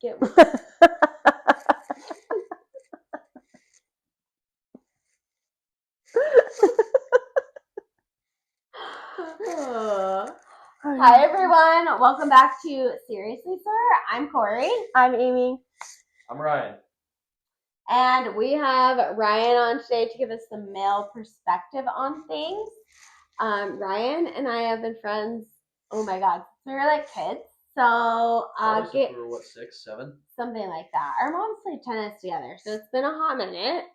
Get Hi everyone, welcome back to Seriously Sir. I'm Corey. I'm Amy. I'm Ryan. And we have Ryan on today to give us the male perspective on things. Ryan and I have been friends, oh my god, since we were like kids. So since we were what, 6, 7? Something like that. Our moms played tennis together, so it's been a hot minute.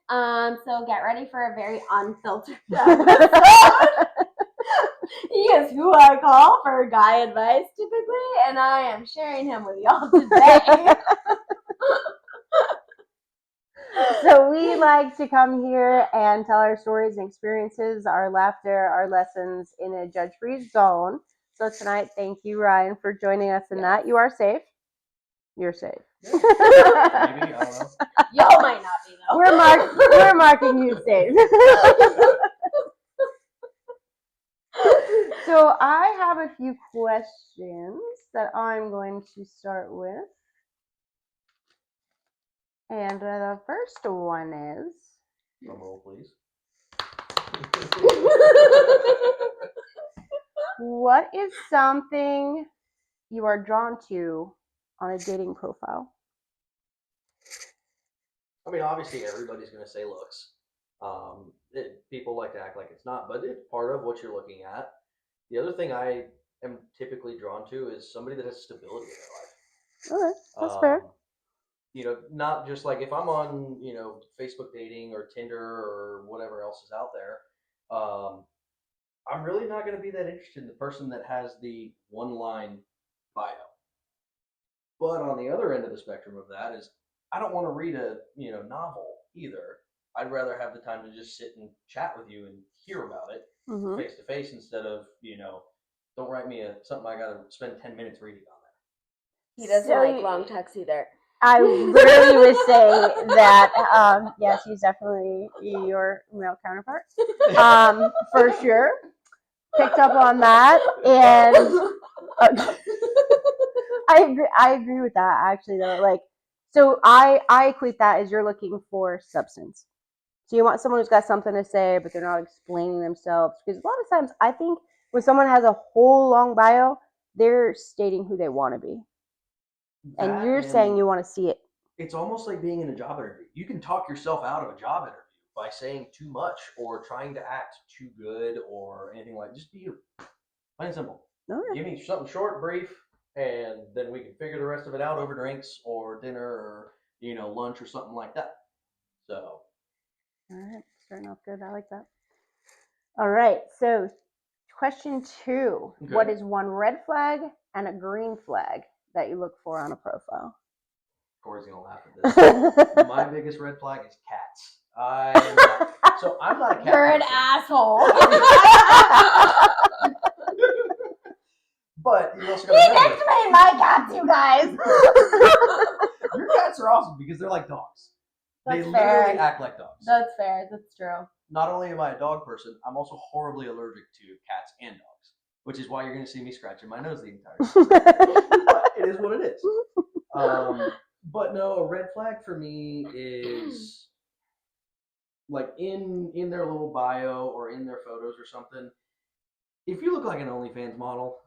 So get ready for a very unfiltered episode. He is who I call for guy advice typically, and I am sharing him with y'all today. So we like to come here and tell our stories and experiences, our laughter, our lessons in a judge-free zone. So tonight, thank you, Ryan, for joining us in that. You are safe. You're safe. Yeah. Maybe, I don't know. Y'all might not be though. We're marking you safe. So I have a few questions that I'm going to start with. And the first one is... Drum roll, please. What is something you are drawn to on a dating profile? I mean, obviously, everybody's going to say looks. People like to act like it's not, but it's part of what you're looking at. The other thing I am typically drawn to is somebody that has stability in their life. Okay, that's fair. You know, not just like if I'm on, Facebook dating or Tinder or whatever else is out there, I'm really not going to be that interested in the person that has the one-line bio. But on the other end of the spectrum of that is I don't want to read a novel either. I'd rather have the time to just sit and chat with you and hear about it face to face instead of don't write me something I got to spend 10 minutes reading on that. He doesn't like long texts either. I literally would say that yes, he's definitely your male counterpart, for sure. Picked up on that, and I agree with that actually though. Like, so I equate that as you're looking for substance. So you want someone who's got something to say, but they're not explaining themselves. Because a lot of times, I think when someone has a whole long bio, they're stating who they want to be, and you're saying you want to see it. It's almost like being in a job interview. You can talk yourself out of a job interview by saying too much or trying to act too good or anything like. Just be you. Plain and simple. All right. Give me something short, brief, and then we can figure the rest of it out over drinks or dinner or lunch or something like that. So. All right, starting off good. I like that. All right, so question 2. Okay. What is one red flag and a green flag that you look for on a profile? Corey's gonna laugh at this. My biggest red flag is cats. I'm not a cat. You're an asshole. But you also gotta remember. He my cats, you guys. Your cats are awesome because they're like dogs. They literally act like dogs. That's fair. That's true. Not only am I a dog person, I'm also horribly allergic to cats and dogs, which is why you're going to see me scratching my nose the entire time. But it is what it is. But no, a red flag for me is like in their little bio or in their photos or something. If you look like an OnlyFans model,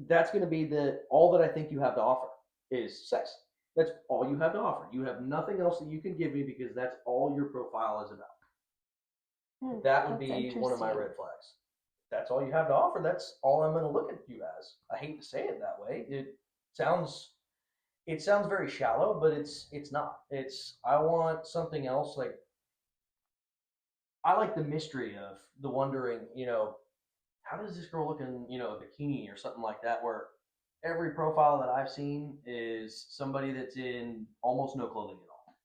that's going to be all that I think you have to offer is sex. That's all you have to offer. You have nothing else that you can give me because that's all your profile is about. That would be one of my red flags. That's all you have to offer. That's all I'm going to look at you as. I hate to say it that way. It sounds very shallow, but it's not. I want something else. Like I like the mystery of the wondering. How does this girl look in a bikini or something like that? Where every profile that I've seen is somebody that's in almost no clothing at all.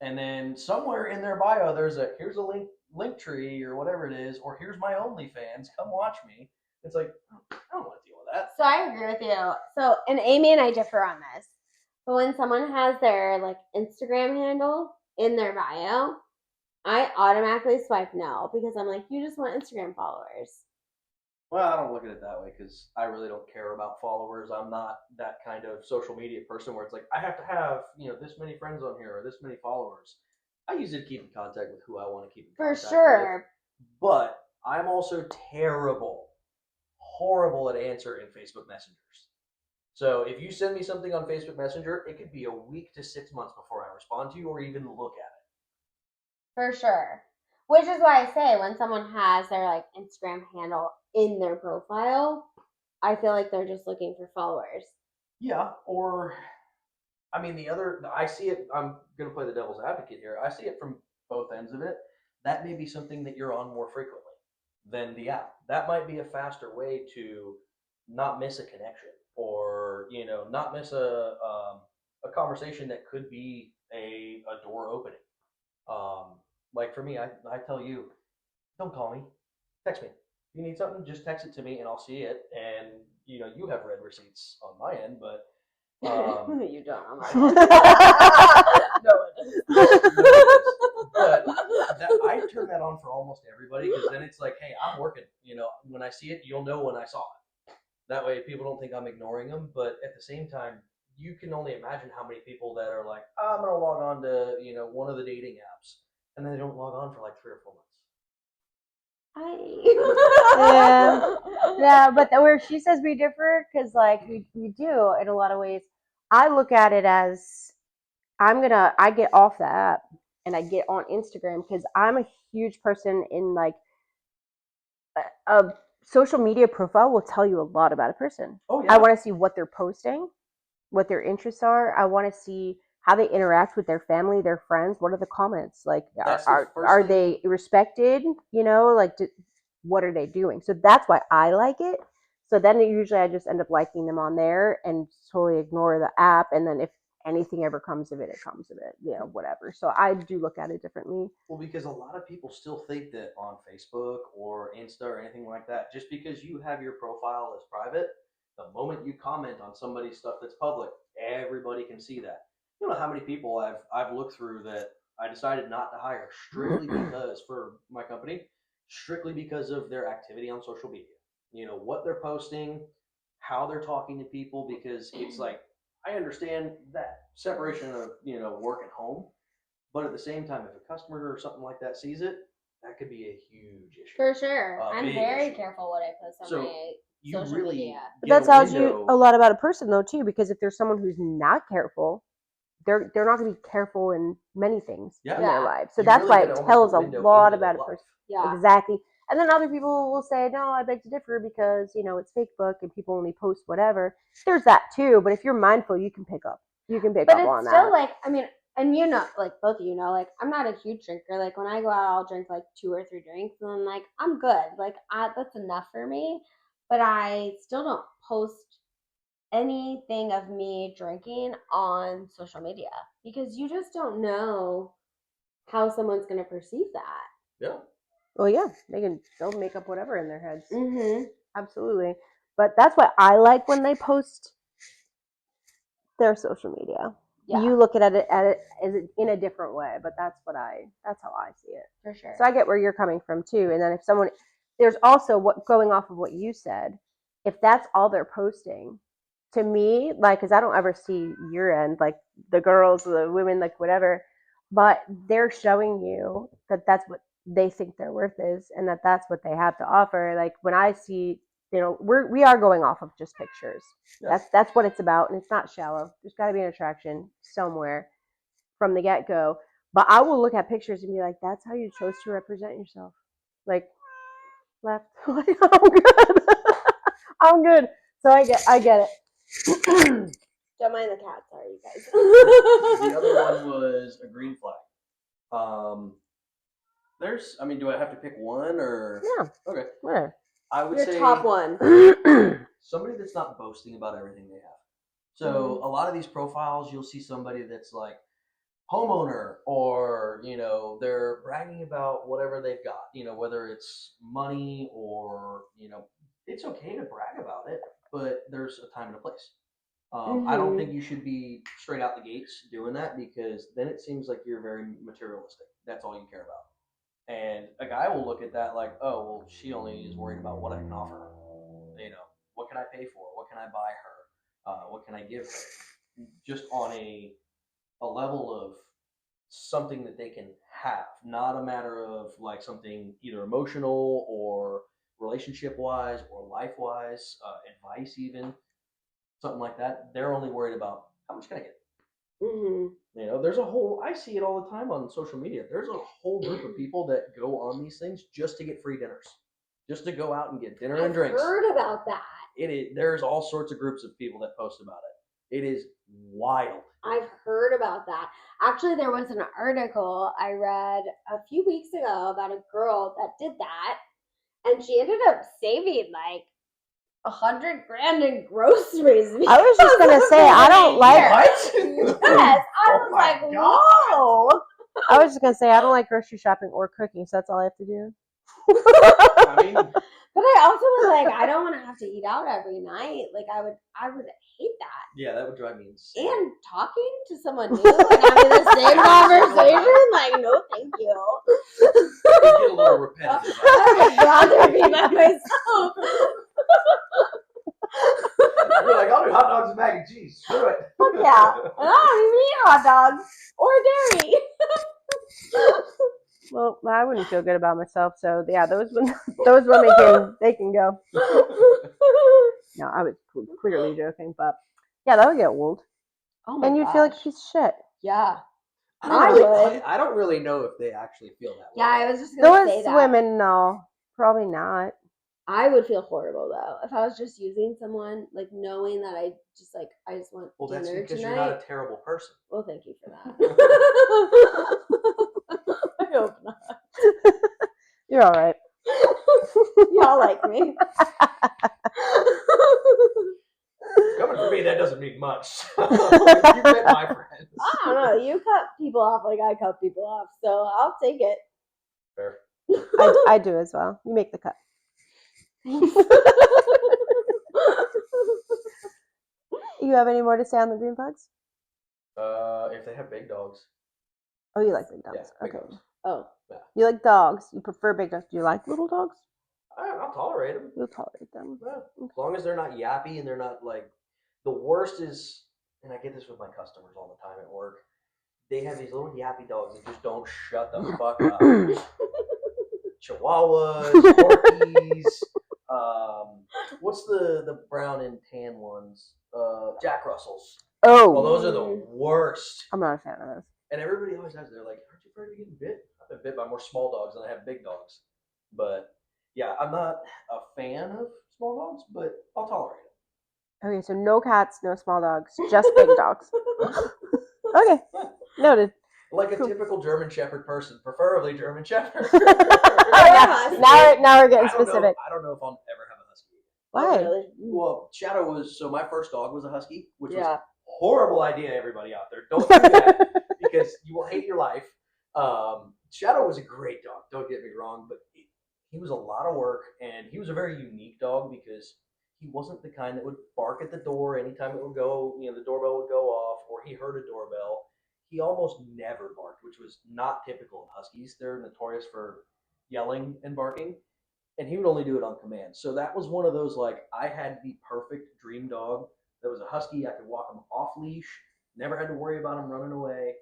And then somewhere in their bio, here's a link tree or whatever it is, or here's my OnlyFans, come watch me. It's like, I don't want to deal with that. So I agree with you. So, and Amy and I differ on this. But when someone has their Instagram handle in their bio, I automatically swipe no because I'm like, you just want Instagram followers. Well, I don't look at it that way because I really don't care about followers. I'm not that kind of social media person where it's like I have to have this many friends on here or this many followers. I use it to keep in contact with who I want to keep in For contact with. sure. But I'm also horrible at answering Facebook messengers. So if you send me something on Facebook Messenger, it could be a week to 6 months before I respond to you or even look at it. For sure. Which is why I say when someone has their like Instagram handle in their profile, I feel like they're just looking for followers. Yeah, or I mean I see it. I'm gonna play the devil's advocate here. I see it from both ends of it. That may be something that you're on more frequently than the app. That might be a faster way to not miss a connection, or not miss a conversation that could be a door opening. Like for me, I tell you, don't call me, text me. If you need something, just text it to me, and I'll see it. And you have red receipts on my end, but You don't. I'm like, no, but I turn that on for almost everybody because then it's like, hey, I'm working. When I see it, you'll know when I saw it. That way, people don't think I'm ignoring them. But at the same time, you can only imagine how many people that are like, I'm gonna log on to one of the dating apps, and then they don't log on for like 3 or 4 months. Yeah, but where she says we differ, because like we do in a lot of ways. I look at it as I get off the app and I get on Instagram because I'm a huge person in like a social media profile will tell you a lot about a person. Oh yeah. I want to see what they're posting, what their interests are. I want to see how they interact with their family, their friends. What are the comments like? Are they respected? Like what are they doing? So that's why I like it. So then usually I just end up liking them on there and totally ignore the app. And then if anything ever comes of it, it comes of it. Whatever. So I do look at it differently. Well, because a lot of people still think that on Facebook or Insta or anything like that, just because you have your profile as private, the moment you comment on somebody's stuff that's public, everybody can see that. You know how many people I've looked through that I decided not to hire strictly because for my company, strictly because of their activity on social media. What they're posting, how they're talking to people, because it's like I understand that separation of work and home, but at the same time, if a customer or something like that sees it, that could be a huge issue. For sure. I'm very issue. careful what I post on So my you social really media. But that tells you a lot about a person, though, too, because if there's someone who's not careful, they're not going to be careful in many things in their life. So that's why it tells a lot about a person. Yeah. Exactly. And then other people will say, no, I beg to differ because, it's Facebook and people only post whatever. There's that, too. But if you're mindful, you can pick up. You can pick up on that. But it's still like, I mean, and like both of like I'm not a huge drinker. Like when I go out, I'll drink like 2 or 3 drinks, and then like I'm good. Like that's enough for me. But I still don't post anything of me drinking on social media because you just don't know how someone's gonna perceive that. Yeah. Well, yeah, they'll make up whatever in their heads. Mm-hmm. Absolutely. But that's what I like when they post their social media. Yeah. You look at it as in a different way, but that's how I see it. For sure. So I get where you're coming from too. And then if there's also what going off of what you said, if that's all they're posting, to me, like, because I don't ever see your end, like the girls, the women, like whatever, but they're showing you that that's what they think their worth is, and that's what they have to offer. Like when I see, we are going off of just pictures. Yeah. That's what it's about, and it's not shallow. There's got to be an attraction somewhere from the get go. But I will look at pictures and be like, that's how you chose to represent yourself. Like left, I'm good. I'm good. So I get it. Don't mind the cat, sorry, you guys. The other one was a green flag. Do I have to pick one or? Yeah. Okay. Whatever. I would say top one. Somebody that's not boasting about everything they have. So a lot of these profiles, you'll see somebody that's like homeowner, or they're bragging about whatever they've got. Whether it's money or it's okay to brag about it, but there's a time and a place. I don't think you should be straight out the gates doing that because then it seems like you're very materialistic. That's all you care about. And a guy will look at that like, oh, well, she only is worried about what I can offer her. You know, what can I pay for? What can I buy her? What can I give her? Just on a level of something that they can have, not a matter of like something either emotional or relationship wise or life wise, advice even, something like that. They're only worried about how much can I get. Mm-hmm. You know, there's a whole, I see it all the time on social media. There's a whole group of people that go on these things just to get free dinners, just to go out and get dinner and I've drinks. heard about that. There's all sorts of groups of people that post about it. It is wild. I've heard about that. Actually, there was an article I read a few weeks ago about a girl that did that, and she ended up saving like $100,000 in groceries. I was just gonna say, I don't like. What? Yes, I Oh was my like, God. whoa. I was just gonna say I don't like grocery shopping or cooking, so that's all I have to do. I mean, But I also was like, I don't want to have to eat out every night. Like I would hate that. yeah, that would drive me insane. And talking to someone new and having the same conversation, like, no, thank you. It get a little repetitive. I would rather be by myself. You're like, I'll do hot dogs and mac and cheese. Screw it. Fuck yeah. And I don't even eat hot dogs or dairy. Well, I wouldn't feel good about myself, so yeah, those women they can go. No, I was clearly joking, but yeah, that would get old, Oh my and you'd feel like a piece of shit. Yeah. I don't really know if they actually feel that way. Yeah, I was just going to say Those that. women, no, probably not. I would feel horrible though if I was just using someone, like knowing that I just want Well, that's dinner because tonight. you're not a terrible person. Well, thank you for that. I hope not. You're all right. Y'all like me. Coming from me, that doesn't mean much. You met my friends. I don't know. You cut people off like I cut people off, so I'll take it. Fair. I do as well. You make the cut. You have any more to say on the green flags? If they have big dogs. Oh, you like big dogs. Yeah, big Okay. dogs. Oh. Yeah. You like dogs. You prefer big dogs. Do you like little dogs? I'll tolerate them. You'll tolerate them. Yeah. As long as they're not yappy and they're not like, the worst is, and I get this with my customers all the time at work, they have these little yappy dogs that just don't shut the fuck up. Chihuahuas, Yorkies, what's the brown and tan ones? Jack Russells. Oh. Well, those are the worst. I'm not a fan of those. And everybody always asks, they're like, aren't you afraid of getting bit? I've been bit by more small dogs than I have big dogs. But yeah, I'm not a fan of small dogs, but I'll tolerate it. Okay, so no cats, no small dogs, just big dogs. Okay, noted. Like a typical German Shepherd person, preferably German Shepherd. Now we're getting specific. I don't know if I'll ever have a husky. Why? Oh, really? Well, Shadow was, so my first dog was a husky, which was Yeah. a horrible idea, everybody out there. Don't do that because you will hate your life. Shadow was a great dog, don't get me wrong, but he was a lot of work, and he was a very unique dog because he wasn't the kind that would bark at the door anytime it would go, the doorbell would go off, or he heard a doorbell. He almost never barked, which was not typical of huskies. They're notorious for yelling and barking, and he would only do it on command. So that was one of those, like, I had the perfect dream dog that was a husky. I could walk him off leash, never had to worry about him running away,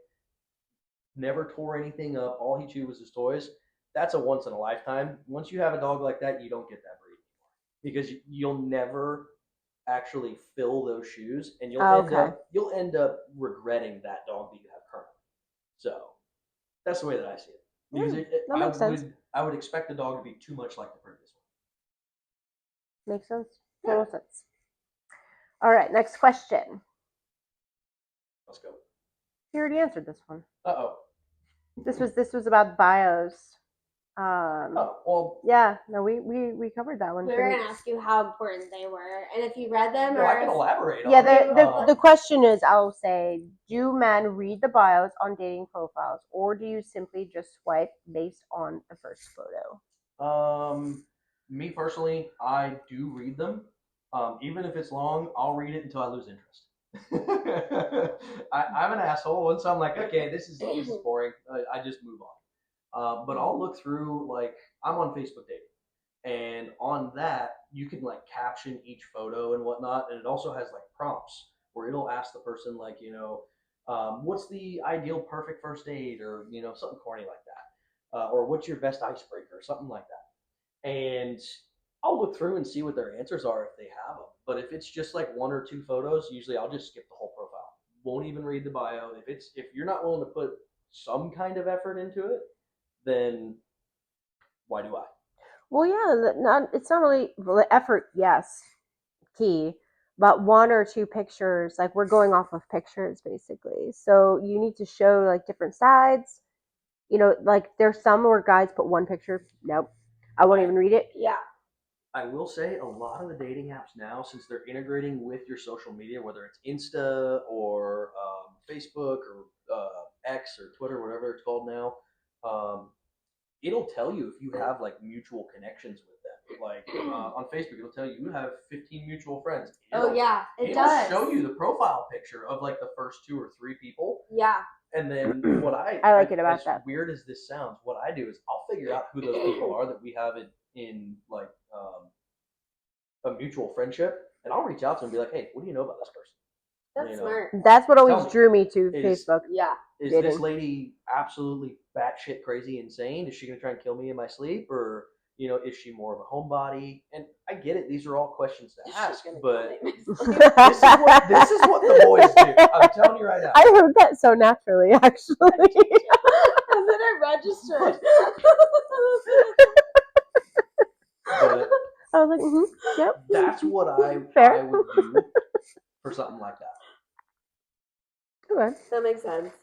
never tore anything up. All he chewed was his toys. That's a once in a lifetime. Once you have a dog like that, you don't get that breed anymore because you'll never actually fill those shoes, and you'll end up regretting that dog that you have currently. So that's the way that I see it. Because that makes sense. I would expect the dog to be too much like the previous one. Makes sense. Total sense. All right, next question. Let's go. You already answered this one. Uh-oh. This was about bios. Oh, well. Yeah, no, we covered that one. We were going to ask you how important they were, and if you read them, Well, I can elaborate on yeah, it. the question is, I'll say, do men read the bios on dating profiles, or do you simply just swipe based on the first photo? Me personally, I do read them. Even if it's long, I'll read it until I lose interest. I'm an asshole, and so I'm like, okay, this is boring. I just move on. But I'll look through, like, I'm on Facebook dating, and on that, you can like caption each photo and whatnot, and it also has like prompts where it'll ask the person like, what's the ideal perfect first date, or something corny like that, or what's your best icebreaker, something like that. And I'll look through and see what their answers are if they have them. But if it's just like one or two photos, usually I'll just skip the whole profile. Won't even read the bio. If you're not willing to put some kind of effort into it, then why do I? Well, yeah, it's not really the effort, yes, key, but one or two pictures, like we're going off of pictures basically. So you need to show like different sides. Like there's some where guys put one picture. Nope. I won't even read it. Yeah. I will say a lot of the dating apps now, since they're integrating with your social media, whether it's Insta or Facebook or X or Twitter, whatever it's called now, it'll tell you if you have like mutual connections with them. Like on Facebook, it'll tell you have 15 mutual friends. Oh yeah, it it'll does. show you the profile picture of like the first 2 or 3 people. Yeah. And then what I like it about as that. weird as this sounds, what I do is I'll figure out who those people are that we have in like a mutual friendship, and I'll reach out to them and be like, hey, what do you know about this person? That's smart. That's what Tell always me, drew me to is- Facebook. Yeah. Is Dating. this lady absolutely batshit crazy insane? Is she gonna try and kill me in my sleep, or is she more of a homebody? And I get it; these are all questions to ask, but this is what the boys do. I'm telling you right now. I heard that so naturally, actually. And then I registered. But I was like, yep. that's what I Fair. would do for something like that. Okay. That makes sense.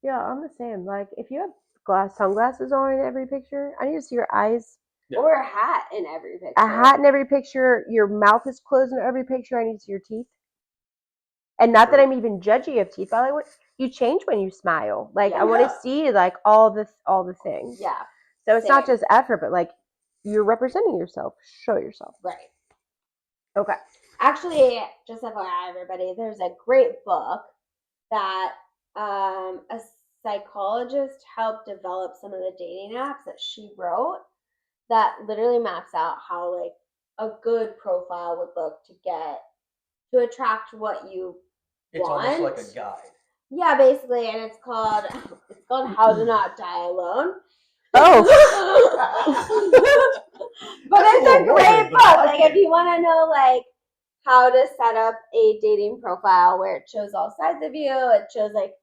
Yeah, I'm the same. Like, if you have sunglasses on in every picture, I need to see your eyes. Yeah. Or a hat in every picture. A hat in every picture. Your mouth is closed in every picture. I need to see your teeth. And not that I'm even judgy of teeth, but you change when you smile. Like, I want to see like all the things. Yeah. So it's not just effort, but like you're representing yourself. Show yourself. Right. Okay. Actually, just FYI, everybody, there's a great book that a psychologist helped develop some of the dating apps that she wrote that literally maps out how like a good profile would look to attract what you It's want. almost like a guide. Yeah, basically, and it's called How to Not Die Alone. Oh. But it's a great book. Like if you want to know like how to set up a dating profile where it shows all sides of you, it shows like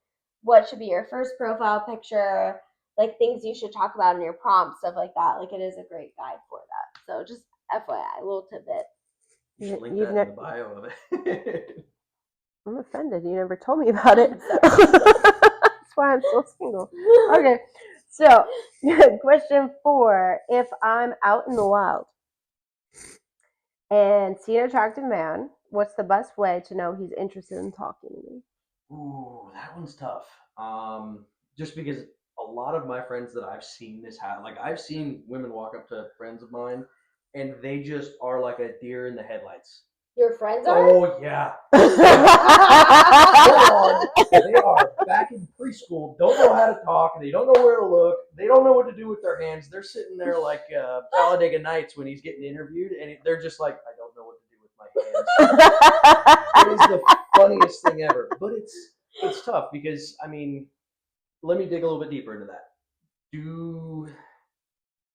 what should be your first profile picture, like things you should talk about in your prompt, stuff like that. Like it is a great guide for that. So just FYI, a little tidbit. You should link that in the bio of it. I'm offended. You never told me about it. That's why I'm still single. Okay. So, question 4. If I'm out in the wild and see an attractive man, what's the best way to know he's interested in talking to me? Ooh, that one's tough. Just because a lot of my friends that I've seen this happen, like I've seen women walk up to friends of mine and they just are like a deer in the headlights. Your friends are? Oh, yeah. They are back in preschool, don't know how to talk, they don't know where to look, they don't know what to do with their hands. They're sitting there like Talladega Nights when he's getting interviewed, and they're just like, I don't know what to do with my hands. It is the funniest thing ever. But it's tough because, I mean, let me dig a little bit deeper into that.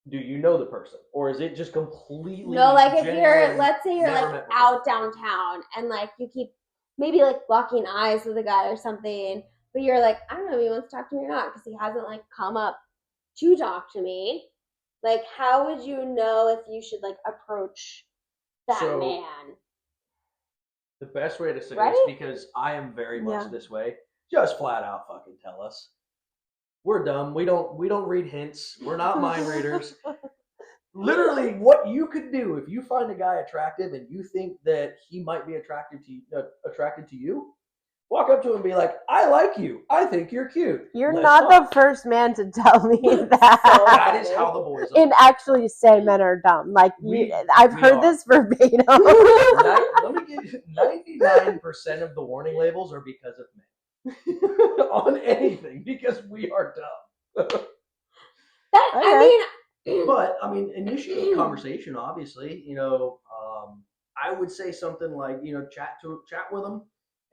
Do you know the person, or is it just completely? No, like if let's say you're like out downtown and like you keep maybe like locking eyes with a guy or something, but you're like, I don't know if he wants to talk to me or not because he hasn't like come up to talk to me. Like, how would you know if you should like approach that man? The best way to say this, because I am very much this way, just flat out fucking tell us. We're dumb. We don't read hints. We're not mind readers. Literally, what you could do if you find a guy attractive and you think that he might be attracted to you, walk up to him and be like, "I like you. I think you're cute." You're not the first man to tell me that. That is how the boys are. And actually say men are dumb. Like I've heard this verbatim. Let me give you 99% of the warning labels are because of men. On anything, because we are dumb. I mean, But I mean, initiate conversation. Obviously, I would say something like, chat with them,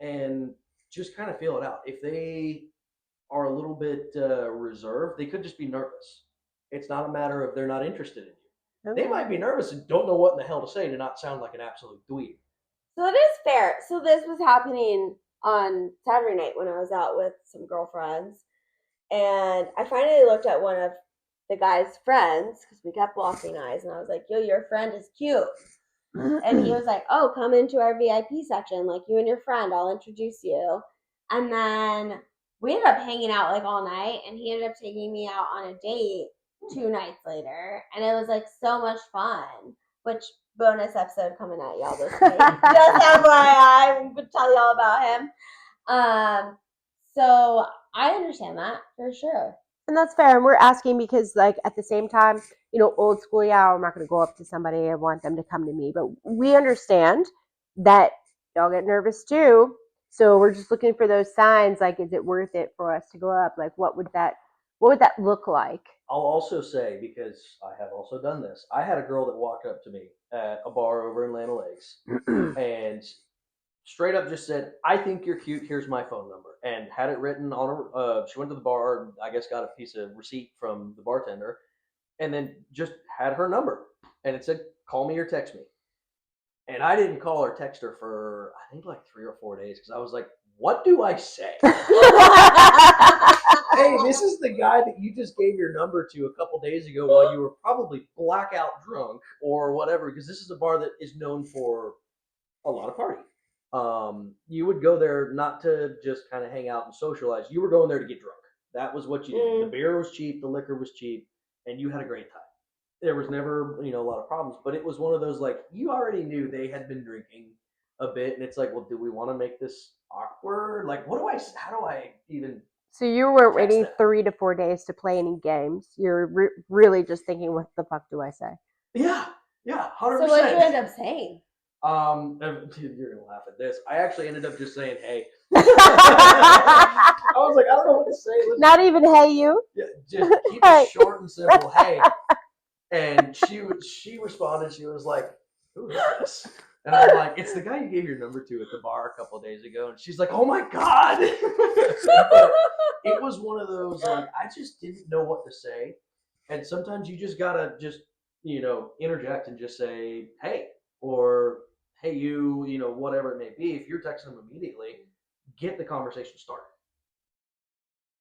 and just kind of feel it out. If they are a little bit reserved, they could just be nervous. It's not a matter of they're not interested in you. They Okay. might be nervous and don't know what in the hell to say to not sound like an absolute dweeb. So it is fair. So this was happening on Saturday night when I was out with some girlfriends, and I finally looked at one of the guy's friends because we kept locking eyes, and I was like, "Yo, your friend is cute." And he was like, "Oh, come into our VIP section, like you and your friend. I'll introduce you." And then we ended up hanging out like all night, and he ended up taking me out on a date 2 nights later, and it was like so much fun. Which bonus episode coming at y'all this week? Just FYI, we could tell y'all about him. So I understand that for sure. And that's fair. And we're asking because, like, at the same time, old school, yeah, I'm not going to go up to somebody. I want them to come to me. But we understand that y'all get nervous too. So we're just looking for those signs. Like, is it worth it for us to go up? Like, what would that look like? I'll also say, because I have also done this, I had a girl that walked up to me at a bar over in Lana Lakes and straight up just said, "I think you're cute. Here's my phone number," and had it written on her. She went to the bar, I guess, got a piece of receipt from the bartender, and then just had her number, and it said, "Call me or text me." And I didn't call or text her for I think like 3 or 4 days because I was like, "What do I say?" Hey, this is the guy that you just gave your number to a couple days ago while you were probably blackout drunk or whatever, because this is a bar that is known for a lot of party. You would go there not to just kind of hang out and socialize. You were going there to get drunk. That was what you did. The beer was cheap, the liquor was cheap, and you had a great time. There was never, a lot of problems, but it was one of those like you already knew they had been drinking a bit, and it's like, well, do we want to make this awkward? Like, how do I even So you weren't text waiting them? 3 to 4 days to play any games. You're really just thinking, what the fuck do I say? Yeah, 100%. So what did you end up saying? Dude, you're gonna laugh at this. I actually ended up just saying, "Hey." I was like, I don't know what to say. Not even hey you. Yeah, just keep it short and simple. Hey, and she responded. She was like, "Who is this?" And I'm like, "It's the guy you gave your number to at the bar a couple of days ago." And she's like, "Oh my god!" It was one of those like I just didn't know what to say, and sometimes you just gotta just interject and just say, "Hey," or "Hey, whatever it may be." If you're texting them immediately, get the conversation started.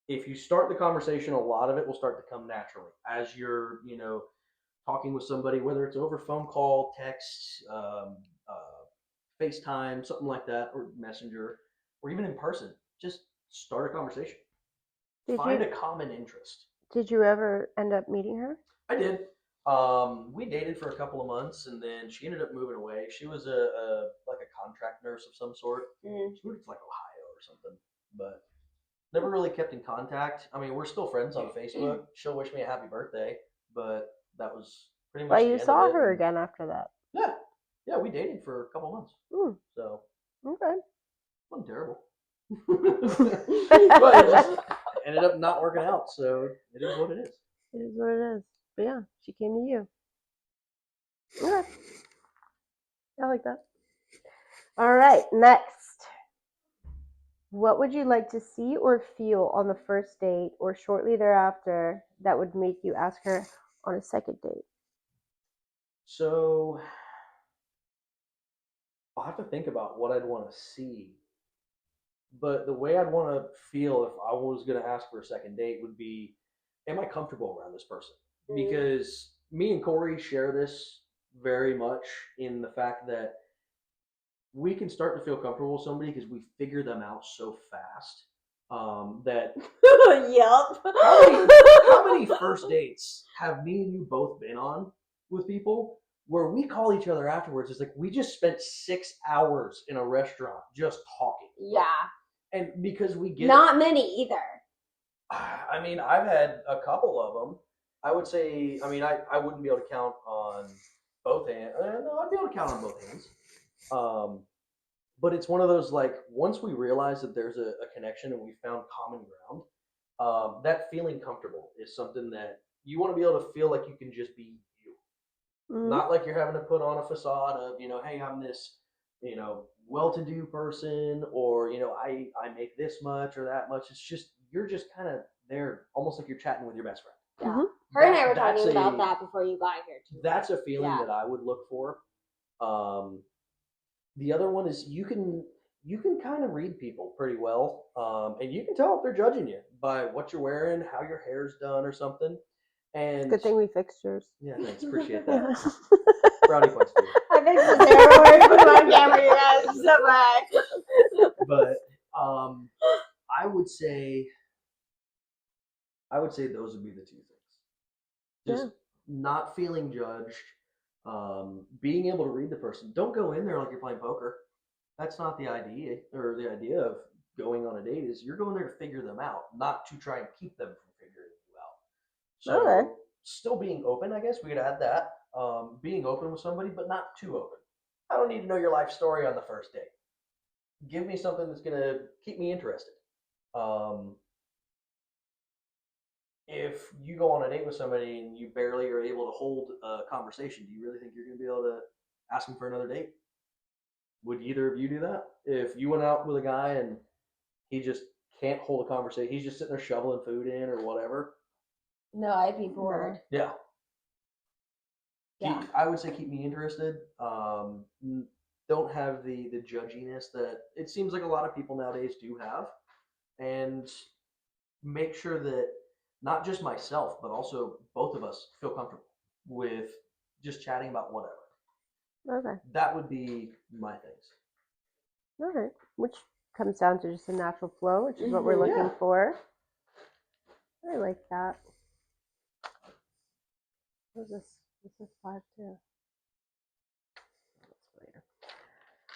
If you start the conversation, a lot of it will start to come naturally as you're, talking with somebody, whether it's over phone call, text, FaceTime, something like that, or Messenger, or even in person. Just start a conversation. Find a common interest. Did you ever end up meeting her? I did. We dated for a couple of months, and then she ended up moving away. She was like a contract nurse of some sort. She moved to like Ohio or something, but never really kept in contact. I mean, we're still friends on Facebook. She'll wish me a happy birthday, but that was pretty much. Well, the you end saw of it. her again after that. Yeah, we dated for a couple months. So okay, wasn't terrible. But it just ended up not working out. So it is what it is. It is what it is. But yeah, she came to you. Okay, I like that. All right, next. What would you like to see or feel on the first date or shortly thereafter that would make you ask her on a second date? So I'll have to think about what I'd want to see. But the way I'd want to feel if I was going to ask for a second date would be, am I comfortable around this person? Because me and Corey share this very much in the fact that we can start to feel comfortable with somebody because we figure them out so fast. That Yep. how many first dates have me and you both been on with people where we call each other afterwards? It's like we just spent 6 hours in a restaurant just talking. Yeah. And because we get not many either. I mean, I've had a couple of them. I would say, I mean, I wouldn't be able to count on both hands. No, I'd be able to count on both hands. But it's one of those like once we realize that there's a connection and we found common ground, that feeling comfortable is something that You want to be able to feel like you can just be you. Not like you're having to put on a facade of, hey, I'm this, well-to-do person, or, I make this much or that much. It's just, you're just kind of there, almost like you're chatting with your best friend. Yeah. Her and I were talking about that before you got here too. That's a feeling that I would look for. The other one is you can kind of read people pretty well, and you can tell if they're judging you by what you're wearing, how your hair's done, or something. And good thing we fixed yours. Yeah, thanks. Appreciate that. Brownie points for you. I fixed his hair. We're put on camera, you guys. So much. But I would say those would be the two things. Just not feeling judged, being able to read the person. Don't go in there like you're playing poker. That's not the idea. Or the idea of going on a date is you're going there to figure them out, not to try and keep them from figuring you out. So still being open, I guess we could add that. Being open with somebody, but not too open. I don't need to know your life story on the first date. Give me something that's going to keep me interested. If you go on a date with somebody and you barely are able to hold a conversation, do you really think you're going to be able to ask them for another date? Would either of you do that? If you went out with a guy and he just can't hold a conversation, he's just sitting there shoveling food in or whatever. No, I'd be bored. Yeah. Yeah. I would say keep me interested. Don't have the judginess that it seems like a lot of people nowadays do have. And make sure that not just myself, but also both of us feel comfortable with just chatting about whatever. Okay. That would be my things. All right. Which comes down to just a natural flow, which is what we're looking for. I like that. What is this? This is 5 too.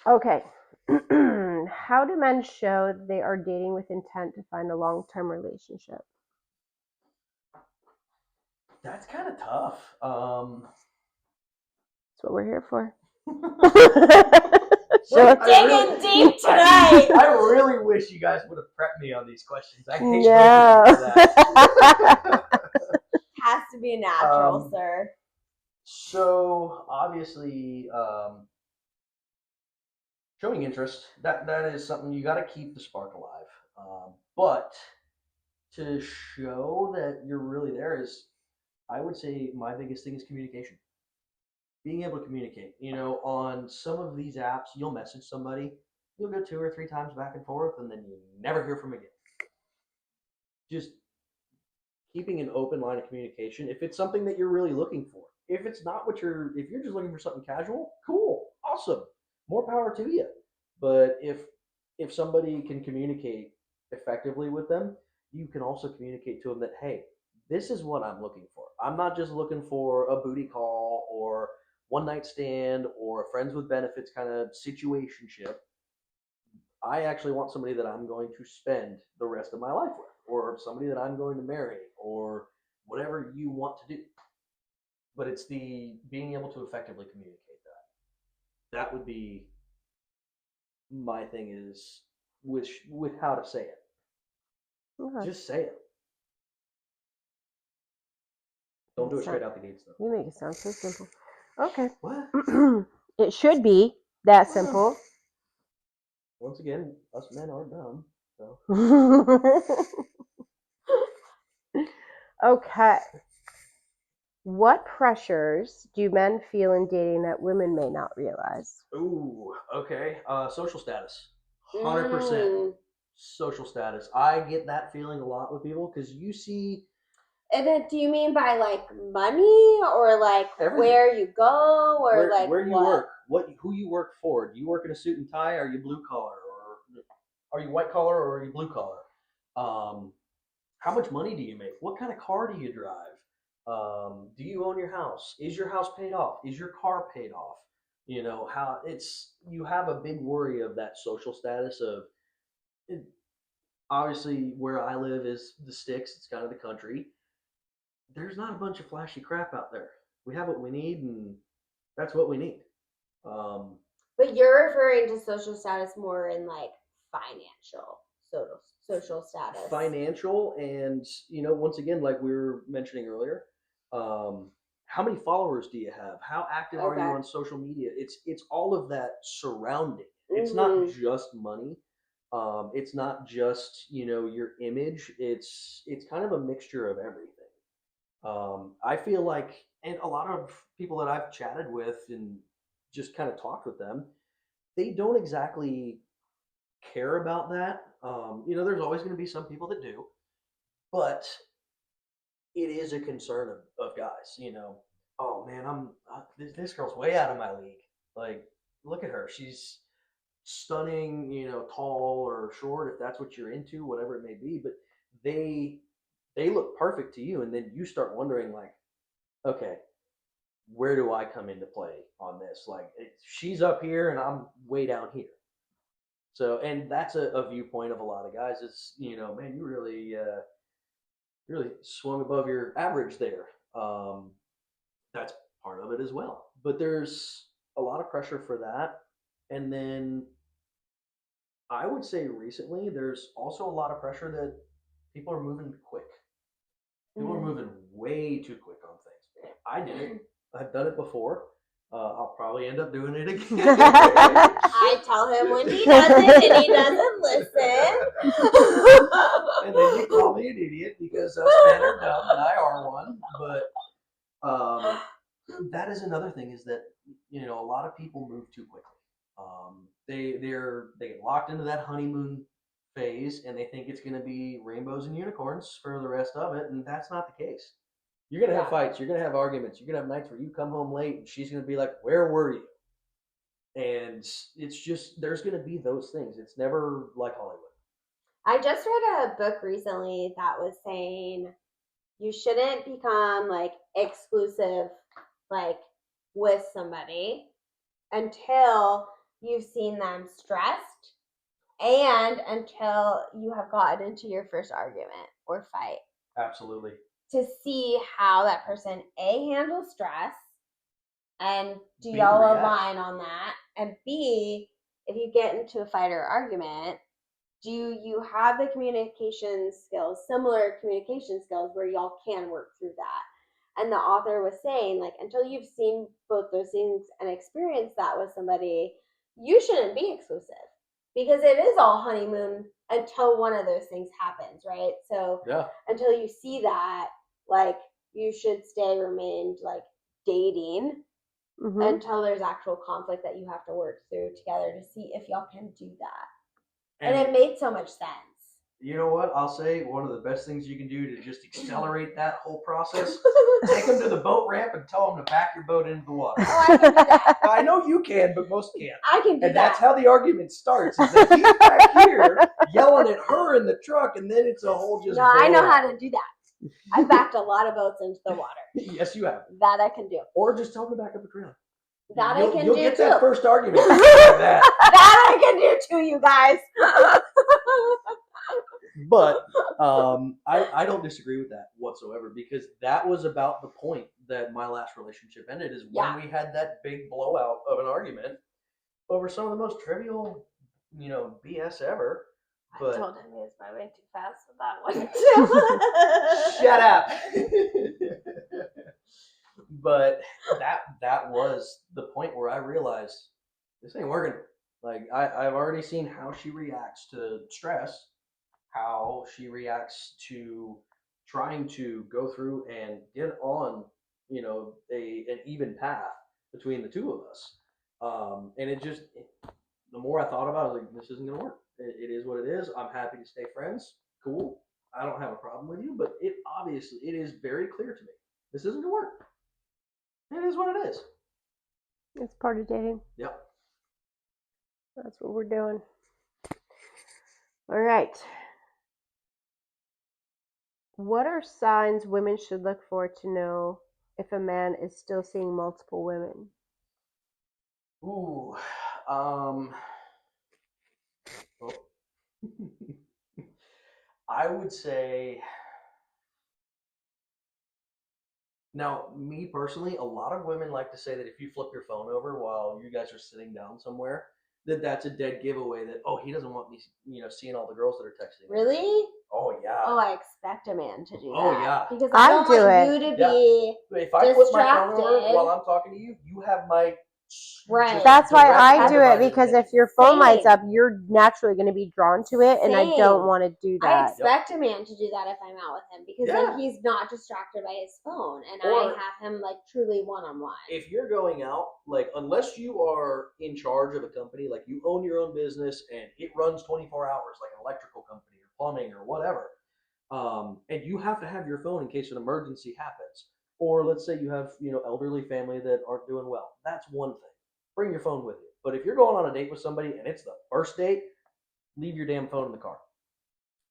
Okay. How do men show they are dating with intent to find a long-term relationship? That's kind of tough. That's what we're here for. We're digging deep tonight. I really wish you guys would have prepped me on these questions. I hate that. Has to be natural, sir. So obviously, showing interest, that is something you got to keep the spark alive. But to show that you're really there is, I would say, my biggest thing is communication. Being able to communicate. On some of these apps, you'll message somebody, you'll go 2 or 3 times back and forth, and then you never hear from them again. Just keeping an open line of communication. If it's something that you're really looking for, if it's not if you're just looking for something casual, cool, awesome, more power to you. But if somebody can communicate effectively with them, you can also communicate to them that, hey, this is what I'm looking for. I'm not just looking for a booty call or one night stand or a friends with benefits kind of situationship. I actually want somebody that I'm going to spend the rest of my life with, or somebody that I'm going to marry, or whatever you want to do. But it's the being able to effectively communicate that. That would be my thing, is with how to say it. Okay. Just say it. Don't do it straight out the gates, though. You make it sound so simple. Okay. What? It should be that simple. Once again, us men are dumb. So. Okay. What pressures do men feel in dating that women may not realize? Ooh, okay. Social status. 100% social status. I get that feeling a lot with people because you see. And then, do you mean by like money or like everything. Where you go or where you work, who you work for? Do you work in a suit and tie? Are you blue collar, or are you white collar, or are you blue collar? How much money do you make? What kind of car do you drive? Do you own your house? Is your house paid off? Is your car paid off? How you have a big worry of that social status of. Obviously, where I live is the sticks. It's kind of the country. There's not a bunch of flashy crap out there. We have what we need, and that's what we need. But you're referring to social status more in like financial social status. Financial, and once again, like we were mentioning earlier, How many followers do you have? How active are you Okay. on social media? It's all of that surrounding. It's not just money. It's not just your image. It's kind of a mixture of everything. I feel like, and a lot of people that I've chatted with and just kind of talked with them, they don't exactly care about that. There's always going to be some people that do, but it is a concern of guys. Oh man, this girl's way out of my league. Like, look at her. She's stunning, tall or short, if that's what you're into, whatever it may be. But they they look perfect to you, and then you start wondering, like, okay, where do I come into play on this? Like, she's up here and I'm way down here. So, and that's a viewpoint of a lot of guys. It's man, you really swung above your average there. That's part of it as well. But there's a lot of pressure for that, and then I would say recently there's also a lot of pressure that people are moving quick. People are moving way too quick on things. I did it. I've done it before. I'll probably end up doing it again. I tell him when he does it and he doesn't listen. And then you call me an idiot because us men are dumb and I are one. But that is another thing, is that a lot of people move too quickly. They get locked into that honeymoon phase and they think it's going to be rainbows and unicorns for the rest of it, and that's not the case. You're going to have fights. You're going to have arguments. You're going to have nights where you come home late and she's going to be like, "Where were you?" And it's just, there's going to be those things. It's never like Hollywood. I just read a book recently that was saying you shouldn't become like exclusive, like with somebody until you've seen them stressed and until you have gotten into your first argument or fight. Absolutely. To see how that person handles stress, and do B, y'all reacts. align on that, and B, if you get into a fight or argument, do you have the communication skills, similar communication skills, where y'all can work through that? And the author was saying, like, until you've seen both those things and experienced that with somebody, you shouldn't be exclusive, because it is all honeymoon until one of those things happens, right? So until you see that, like, you should remain like dating until there's actual conflict that you have to work through together to see if y'all can do that. And it made so much sense. You know what? I'll say one of the best things you can do to just accelerate that whole process, take them to the boat ramp and tell them to back your boat into the water. Oh, I can do that. I know you can, but most can't. I can do that. And that's how the argument starts. Is that he's back here yelling at her in the truck, and then it's a whole just. No, I know how to do that. I've backed a lot of boats into the water. Yes, you have. That I can do. Or just tell them to back up a trailer. That I can do You'll get too. that first argument. Like that. That I can do too, you guys. But I don't disagree with that whatsoever, because that was about the point that my last relationship ended, is when we had that big blowout of an argument over some of the most trivial, BS ever. But I told him he was moving too fast with that one too. Shut up. But that was the point where I realized this ain't working. Like, I've already seen how she reacts to stress, how she reacts to trying to go through and get on, an even path between the two of us. And the more I thought about it, I was like, this isn't gonna work. It is what it is. I'm happy to stay friends. Cool. I don't have a problem with you, but it is very clear to me. This isn't gonna work. It is what it is. It's part of dating. Yep. That's what we're doing. All right. What are signs women should look for to know if a man is still seeing multiple women? Ooh. I would say, now, me personally, a lot of women like to say that if you flip your phone over while you guys are sitting down somewhere, that's a dead giveaway that, oh, he doesn't want me, seeing all the girls that are texting. Really? Oh yeah. Oh, I expect a man to do that. Oh, yeah. Because I I don't do want it. you to Yeah. be If I flip my phone over distracted. while I'm talking to you, you have my Right. That's why direct I do it, undivided because attention. if your phone lights Same. up, you're naturally going to be drawn to it, and I don't Same. want to do I that. expect a man to do that if I'm out with him, because Yeah. then he's not distracted by his phone, and I Or- have him like truly one-on-one. If you're going out, like, unless you are in charge of a company, like you own your own business and it runs 24 hours, like an electrical company or plumbing or whatever, and you have to have your phone in case an emergency happens, or let's say you have elderly family that aren't doing well, that's one thing. Bring your phone with you. But if you're going on a date with somebody and it's the first date, leave your damn phone in the car.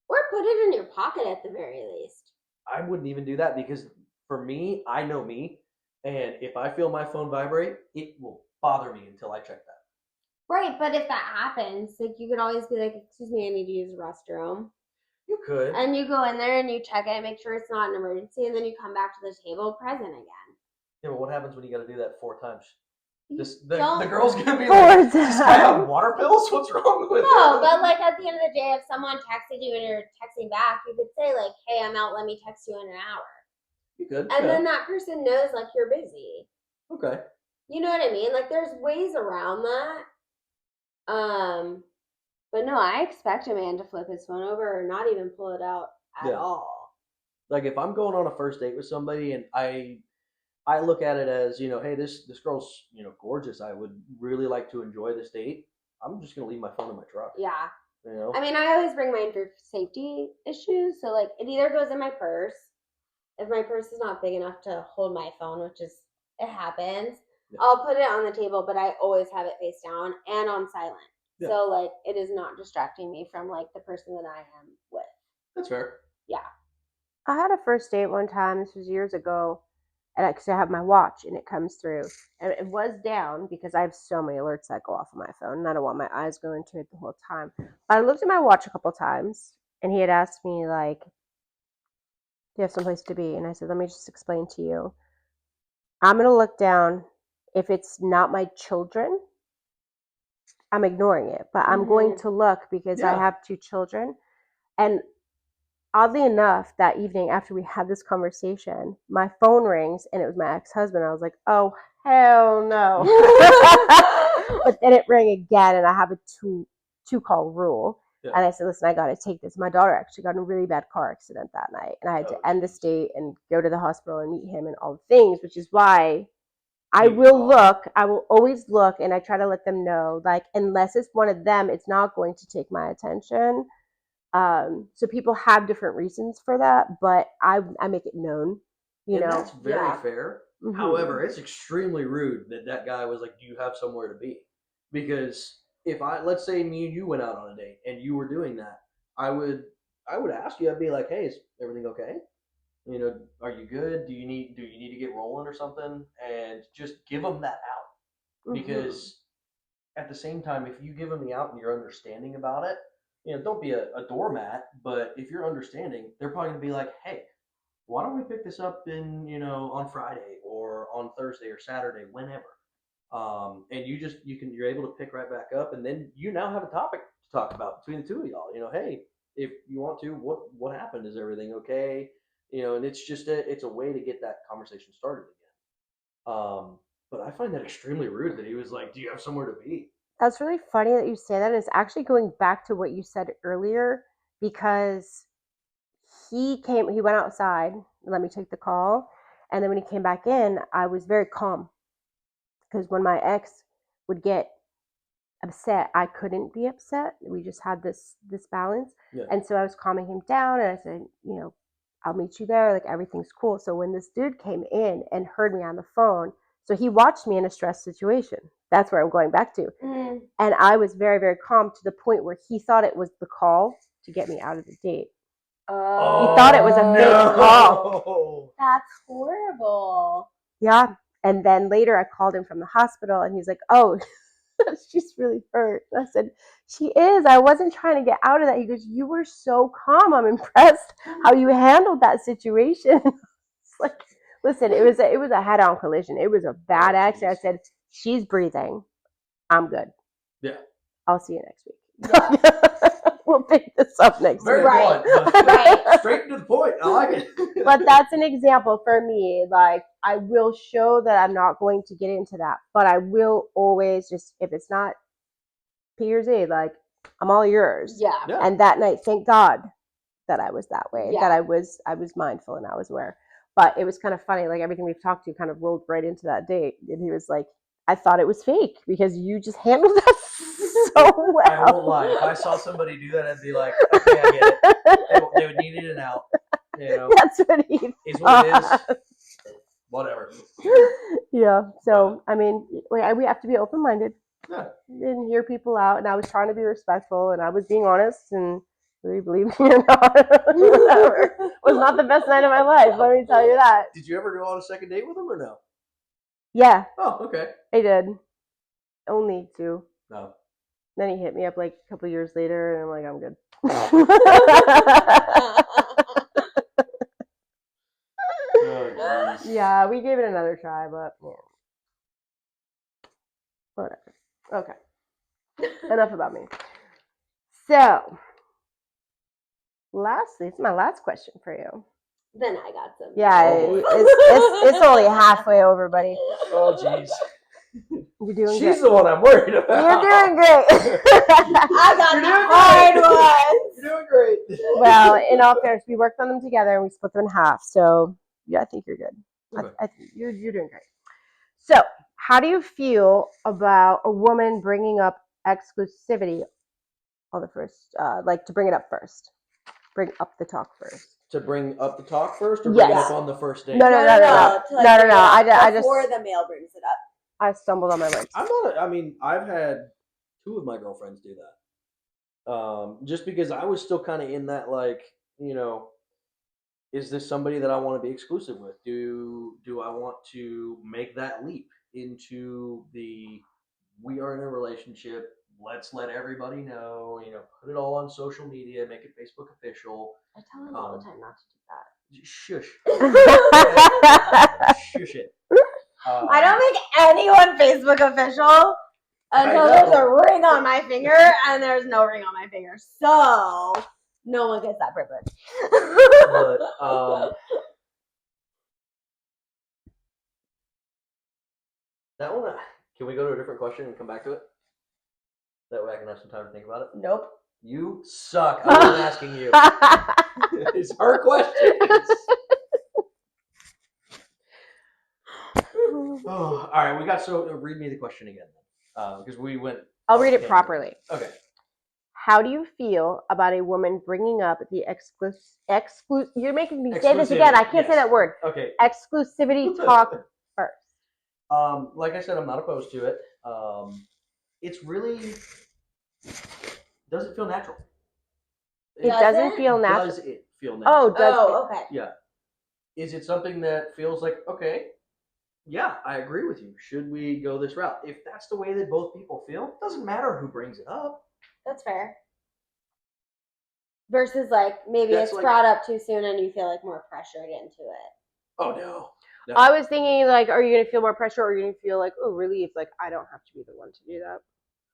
Or put it in your pocket at the very least. I wouldn't even do that, because for me, I know me, and if I feel my phone vibrate, it will bother me until I check that. Right, but if that happens, like, you could always be like, excuse me, I need to use the restroom. You could. And you go in there and you check it, make sure it's not an emergency, and then you come back to the table present again. Yeah, but what happens when you got to do that 4 times? You The don't- girl's gonna be 4 like, "Is this guy times. on water pills? What's wrong with No, him?" but like at the end of the day, if someone texted you and you're texting back, you could say like, hey, I'm out, let me text you in an hour. You could. And yeah. then that person knows like you're busy. Okay. You know what I mean? Like, there's ways around that. But no, I expect a man to flip his phone over or not even pull it out at Yeah. all. Like, if I'm going on a first date with somebody and I look at it as, hey, this girl's, gorgeous, I would really like to enjoy this date, I'm just gonna leave my phone in my truck. Yeah. You know? I mean, I always bring mine for safety issues. So like, it either goes in my purse. If my purse is not big enough to hold my phone, which is, it happens, Yeah. I'll put it on the table, but I always have it face down and on silent. Yeah. So like, it is not distracting me from like the person that I am with. That's fair. Yeah. I had a first date one time, this was years ago, and I have my watch and it comes through. And it was down because I have so many alerts that go off of my phone, and I don't want my eyes going to it the whole time. But I looked at my watch a couple times, and he had asked me, like, do you have someplace to be? And I said, let me just explain to you. I'm going to look down. If it's not my children, I'm ignoring it. But I'm going to look because I Yeah. have 2 children. And oddly enough, that evening after we had this conversation, my phone rings and it was my ex-husband. I was like, oh, hell no. But then it rang again, and I have a two call rule. Yeah. And I said, listen, I got to take this. My daughter actually got in a really bad car accident that night, and I had to end the date and go to the hospital and meet him and all the things, which is why I will look. I will always look, and I try to let them know, like, unless it's one of them, it's not going to take my attention. So people have different reasons for that, but I make it known, And that's very Yeah. fair. Mhm. However, it's extremely rude that guy was like, do you have somewhere to be? Because if let's say me and you went out on a date and you were doing that, I would ask you, I'd be like, hey, is everything okay? Are you good? Do you need to get rolling or something? And just give them that out. Because at the same time, if you give them the out and you're understanding about it, don't be a doormat, but if you're understanding, they're probably gonna be like, hey, why don't we pick this up on Friday or on Thursday or Saturday, whenever. And you're able to pick right back up, and then you now have a topic to talk about between the two of y'all. Hey, if you want to, what happened? Is everything okay? And it's just it's a way to get that conversation started again. But I find that extremely rude that he was like, do you have somewhere to be? That's really funny that you say that. It's actually going back to what you said earlier, because he went outside and let me take the call. And then when he came back in, I was very calm, because when my ex would get upset, I couldn't be upset. We just had this balance. Yeah. And so I was calming him down, and I said, I'll meet you there. Like, everything's cool. So when this dude came in and heard me on the phone, so he watched me in a stress situation. That's where I'm going back to. And I was very, very calm, to the point where he thought it was the call to get me out of the date. Oh, He thought it was a fake call. That's horrible. Yeah. And then later I called him from the hospital, and he's like, oh, she's really hurt. And I said, she is. I wasn't trying to get out of that. He goes, you were so calm. I'm impressed how you handled that situation. It's like, listen, it was a head-on collision. It was a bad accident. I said, she's breathing. I'm good. Yeah. I'll see you next week. We'll pick this up next Very week. Right. blunt, but Right. straight to the point. I like it. But that's an example for me. Like, I will show that I'm not going to get into that, but I will always just, if it's not P or Z, like, I'm all yours. Yeah. Yeah. And that night, thank God that I was that way, Yeah. that I was mindful and I was aware. But it was kind of funny, like everything we've talked to kind of rolled right into that date. And he was like, I thought it was fake because you just handled that so well. I won't lie. If I saw somebody do that, I'd be like, okay, I get it. They would need it out. You know, That's what he is what it is. Whatever. Yeah. So, I mean, we have to be open-minded Yeah. and hear people out. And I was trying to be respectful and I was being honest, and whether you believe me or not, whatever. It was not the best night of my life, let me tell you that. Did you ever go on a second date with him or no? Yeah, Oh, okay. I did. Only two. No. Then he hit me up like a couple years later, and I'm like, I'm good. Oh, geez. Yeah, we gave it another try, but yeah. Whatever. Okay. Enough about me. So, lastly, it's my last question for you. Then I got some. Yeah, Oh, boy. it's only halfway over, buddy. Oh, jeez. You're doing She's great. the one I'm worried about. You're doing great. I got You're the doing hard great. ones. You're doing great. Well, in all fairness, we worked on them together and we split them in half. So, yeah, I think you're good. Okay. I think you're doing great. So, how do you feel about a woman bringing up exclusivity on the first, like to bring it up first? Bring up the talk first. To bring up the talk first, or bring it Yes. up on the first date? No. To, like, No. bring it up I just before the male brings it up. I stumbled on my words. I'm not. I mean, I've had 2 of my girlfriends do that. Just because I was still kind of in that, like, you know, is this somebody that I want to be exclusive with? Do I want to make that leap into the we are in a relationship? Let's let everybody know. You know, put it all on social media, make it Facebook official. I tell him all the time not to do that. Shush, I shush it. I don't make anyone Facebook official until I there's know. a ring on my finger, and there's no ring on my finger. So no one gets that privilege. But that one, can we go to a different question and come back to it? That way I can have some time to think about it. Nope. You suck. I wasn't asking you. It's her question. Oh, all right. We got read me the question again, because we went. I'll read it properly. Okay. How do you feel about a woman bringing up the you're making me say this again. I can't say that word. Okay. Exclusivity talk first. Like I said, I'm not opposed to it. It's really doesn't feel natural. It doesn't feel natural. Does it feel natural? Oh, does Oh, okay. Yeah. Is it something that feels like, okay, yeah, I agree with you. Should we go this route? If that's the way that both people feel, it doesn't matter who brings it up. That's fair. Versus like maybe That's it's like- brought up too soon and you feel like more pressured into it. Oh, no. I was thinking, like, are you going to feel more pressure, or are you going to feel like, oh, relief? Like, I don't have to be the one to do that.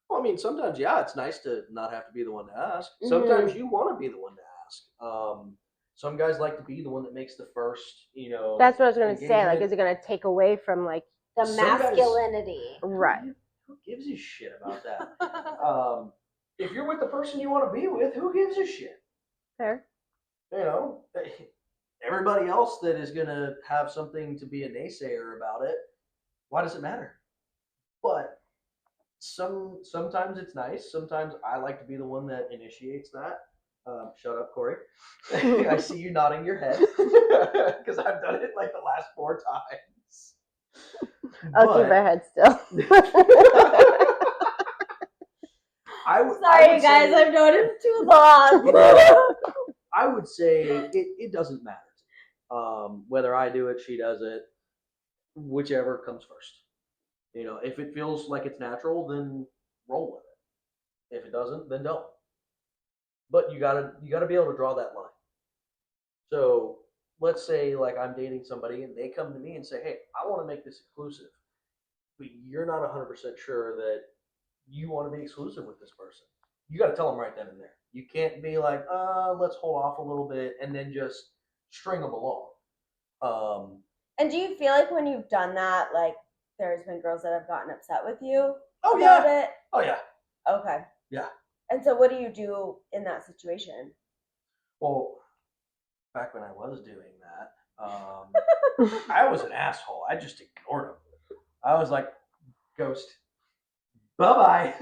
Well, I mean, sometimes, yeah, it's nice to not have to be the one to ask. Mhm. Sometimes you want to be the one to ask. Some guys like to be the one that makes the first, That's what I was going to say. Like, engagement. is it going to take away from, like, The Some guys- masculinity. right? Who gives a shit about that? If you're with the person you want to be with, who gives a shit? Fair. Everybody else that is going to have something to be a naysayer about it, why does it matter? But sometimes it's nice. Sometimes I like to be the one that initiates that. Shut up, Corey. I see you nodding your head because I've done it like the last 4 times. I'll keep my head still. Sorry, you guys, I've known him too long. I would say it doesn't matter. Whether I do it, she does it, whichever comes first. If it feels like it's natural, then roll with it. If it doesn't, then don't. But you gotta be able to draw that line. So let's say like I'm dating somebody and they come to me and say, "Hey, I want to make this exclusive," but you're not 100% sure that you want to be exclusive with this person. You got to tell them right then and there. You can't be like, let's hold off a little bit and then just string them along. And do you feel like when you've done that, like there's been girls that have gotten upset with you Oh about yeah. it? Oh yeah. Okay. Yeah. And so what do you do in that situation? Well, back when I was doing that, I was an asshole. I just ignored him. I was like, ghost. Bye-bye.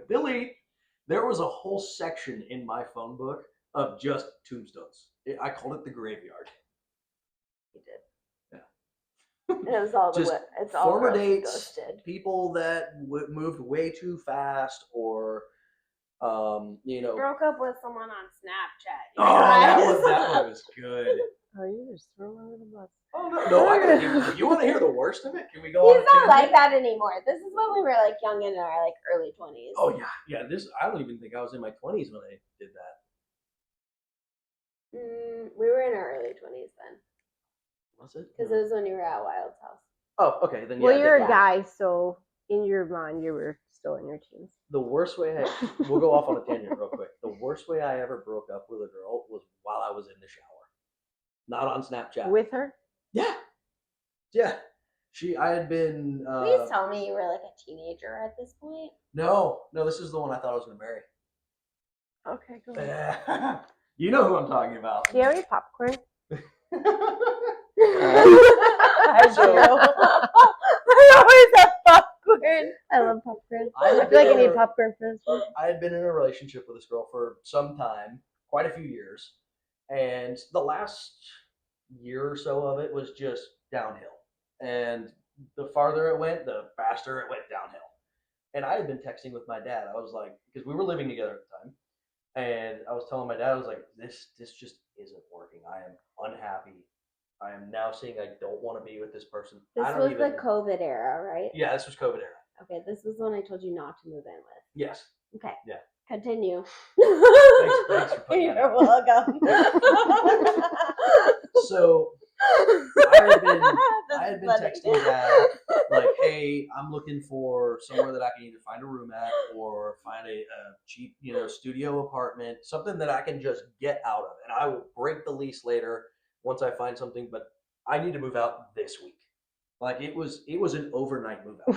Delete. There was a whole section in my phone book of just tombstones. I called it the graveyard. You did. Yeah. It was all Just it's all former girls dates, ghosted. people that moved way too fast, or Broke up with someone on Snapchat. Oh, that one was good. Oh, you just threw him under the bus. Oh no! You want to hear the worst of it? Can we go? He's on not like that anymore. This is when we were like young in our like early 20s. Oh yeah. This I don't even think I was in my 20s when I did that. We were in our early 20s then. Was it? Because it was when you were at Wild's house. Oh, okay. Then Well, yeah. you're a guy, so in your mind, you were still in your teens. The worst way we'll go off on a tangent real quick. The worst way I ever broke up with a girl was while I was in the shower, not on Snapchat. With her? Yeah. I had been. Please tell me you were like a teenager at this point. No, this is the one I thought I was going to marry. Okay, go ahead. Yeah. You know who I'm talking about. Do you have any popcorn? So- I always have popcorn. I love popcorn. I feel like I need popcorn for this one. I had been in a relationship with this girl for some time, quite a few years, and the last year or so of it was just downhill. And the farther it went, the faster it went downhill. And I had been texting with my dad. I was like, because we were living together at the time, and I was telling my dad, I was like, this just isn't working. I am unhappy. I am now seeing I don't want to be with this person. This was the COVID era, right? Yeah, this was COVID era. Okay, this was the one I told you not to move in with. Yes. Okay. Yeah. Continue. Thanks for putting that You're out. welcome. So I had been texting Dad like, hey, I'm looking for somewhere that I can either find a room at or find a cheap, studio apartment, something that I can just get out of, and I will break the lease later once I find something. But I need to move out this week. Like it was an overnight move out.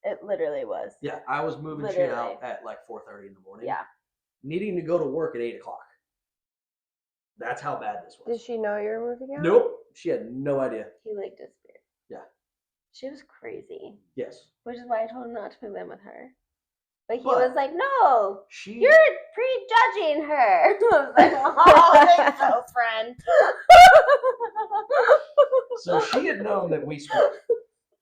It literally was. Yeah, I was moving shit out at like 4:30 in the morning. Yeah. Needing to go to work at 8 o'clock. That's how bad this was. Did she know you were moving out? Nope. She had no idea. He like disappeared. Yeah. She was crazy. Yes. Which is why I told him not to move in with her. But he But was like, no, she you're prejudging her. I was like, oh, thanks, so friend. So she had known that we split.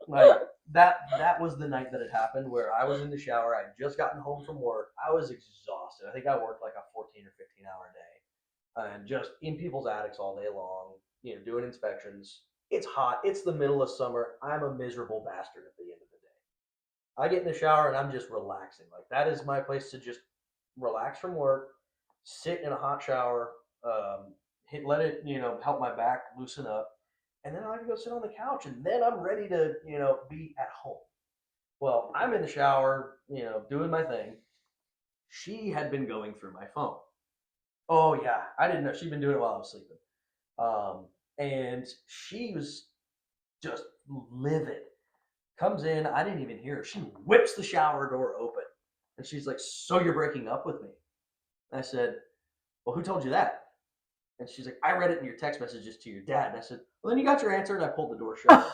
Like that was the night that it happened, where I was in the shower. I had just gotten home from work. I was exhausted. I think I worked like a 14 or 15-hour day, and just in people's attics all day long, doing inspections. It's hot. It's the middle of summer. I'm a miserable bastard at the end of the day. I get in the shower and I'm just relaxing. Like that is my place to just relax from work, sit in a hot shower, let it, help my back loosen up. And then I can go sit on the couch, and then I'm ready to, be at home. Well, I'm in the shower, doing my thing. She had been going through my phone. Oh yeah, I didn't know she'd been doing it while I was sleeping. And she was just livid. Comes in, I didn't even hear her. She whips the shower door open, and she's like, "So you're breaking up with me?" And I said, "Well, who told you that?" And she's like, "I read it in your text messages to your dad." And I said, "Well, then you got your answer," and I pulled the door shut.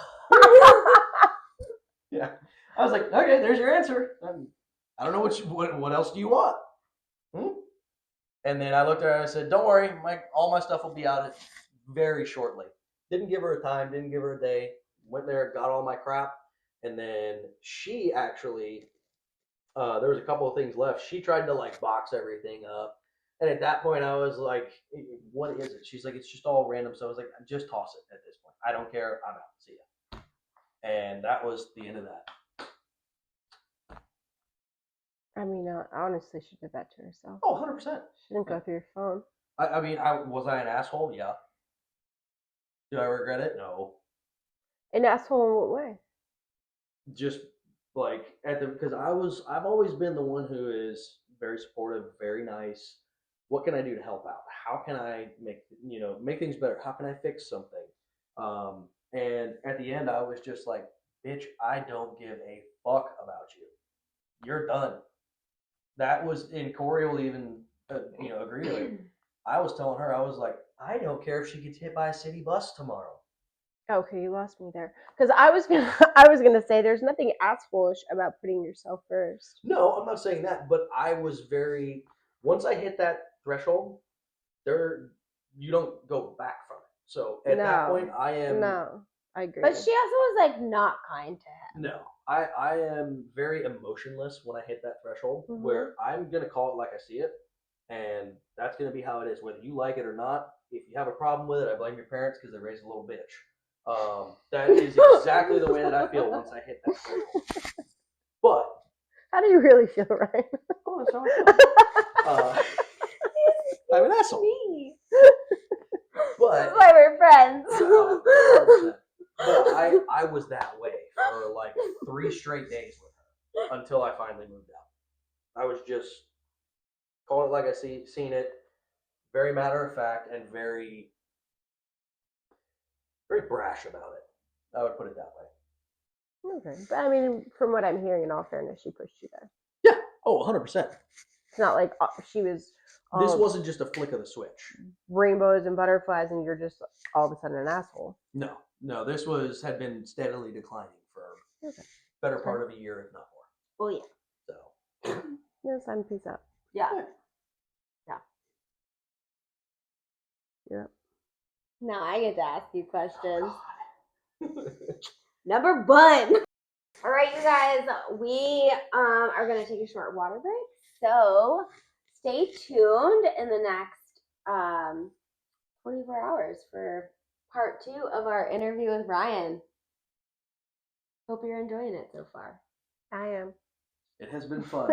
Yeah. I was like, "Okay, there's your answer. I don't know what else do you want?" And then I looked at her and I said, "Don't worry, all my stuff will be out very shortly." Didn't give her a time, didn't give her a day. Went there, got all my crap, and then she actually, there was a couple of things left. She tried to like box everything up. And at that point, I was like, "What is it?" She's like, "It's just all random." So I was like, "Just toss it at this point. I don't care. I'm out. See ya." And that was the end of that. I mean, honestly, she did that to herself. Oh, 100%. She didn't go through your phone. I mean, was I an asshole? Yeah. Do I regret it? No. An asshole in what way? Just Like because I've always been the one who is very supportive, very nice. What can I do to help out? How can I make things better? How can I fix something? And at the end, I was just like, bitch, I don't give a fuck about you. You're done. That was, and Corey will even agree to it. I was telling her, I was like, I don't care if she gets hit by a city bus tomorrow. Okay, you lost me there. Because I was gonna I was gonna say there's nothing assholeish about putting yourself first. No, I'm not saying that, but I was very once I hit that threshold, there you don't go back from it. So at that point, I am No, I agree. But she also was like not kind to him. no, I am very emotionless when I hit that threshold where I'm gonna call it like I see it, and that's gonna be how it is, whether you like it or not. If you have a problem with it, I blame your parents because they raised a little bitch. That is exactly the way that I feel once I hit that threshold. But how do you really feel, Ryan? oh, that's how I feel. I'm an asshole. Me. But That's why we're friends. 100%. But I was that way for like 3 straight days with her until I finally moved out. I was just calling it like I seen it, very matter of fact and very brash about it. I would put it that way. Okay, but I mean, from what I'm hearing, in all fairness, she pushed you there. Yeah. Oh, 100%. It's not like she was. This wasn't just a flick of the switch. Rainbows and butterflies, and you're just all of a sudden an asshole. No. This had been steadily declining for better part of a year, if not more. Oh yeah. So. Yes, I'm peace out. Yeah. Yeah. Now I get to ask you questions. Number 1. All right, you guys, we are going to take a short water break. So stay tuned in the next 24 hours for part 2 of our interview with Ryan. Hope you're enjoying it so far. I am. It has been fun.